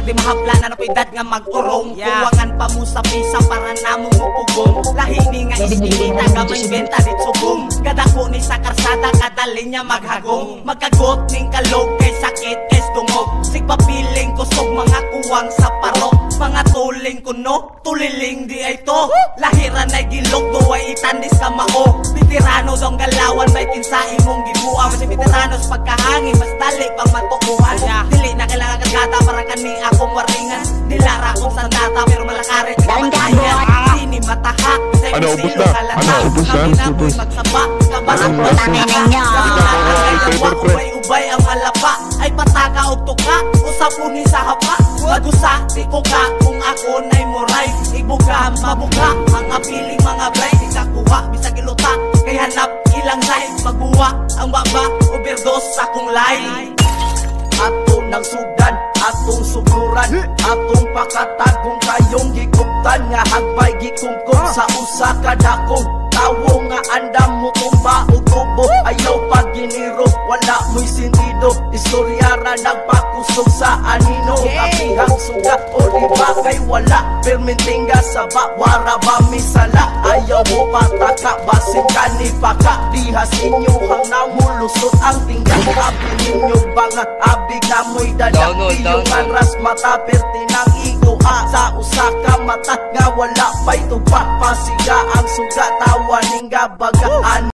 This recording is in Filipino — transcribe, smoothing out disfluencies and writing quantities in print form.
Matag di mahapla na napoy edad nga mag-urong. Kuwangan pa mo sa pisa para namong upugong. Lahi ni nga istinita gamay benta dit subong. Kadako ni sa karsada kadali niya maghagong. Magkagot ning kalog kay sakit kay dungog. Sigpapiling kusog mga kuwang sa parok. Mga tuling kuno, tuliling di ay to. Lahiran ay gilog, duway itandis ka mao. Veterano dong galawan, may kinsa imong gibuang. Kasi veteranos pagkahangin, mas dali pang matukuhan. Dili na kailangan kagata para kani akong waringan. Dilara akong sandata, pero malakarin di ka mataya. Sini mataha, kasi kusilo kalata. Kami na mo'y magsaba, kabarang ninyo. Ubay ang malapa, ay pataka o tuka. Usap po ni sa hapa, magusa, di ko ka. Kung ako na'y moray, ibuga, mabuga. Ang apiling mga bray, di kakuha, bisag iluta. Kay hanap ilang night, magbuwa. Ang baba, overdose sa kong line. Ato ng sudan, atong sugluran, atong pakatagong kayong gikuptan. Nga hagbay gikumkum sa usa kadakong tawo nga andam mo tumba o tubo. Ayaw pag giniro, wala mo'y sindido. Istoryara nagpakusog sa anino. Kapihang suga o diba kay wala. Permintinga sa bawara ba misala. Ayaw mo pataka, basin ka ni paka. Dihas inyo hang namulusot ang tinggang. Kapin ninyo banga, abig na mo'y dadak. Iyong anras mata, pertinang igoa. Sa usa ka mata nga wala pa'y tupa. Pasiga ang suga, tawaning gabagaan.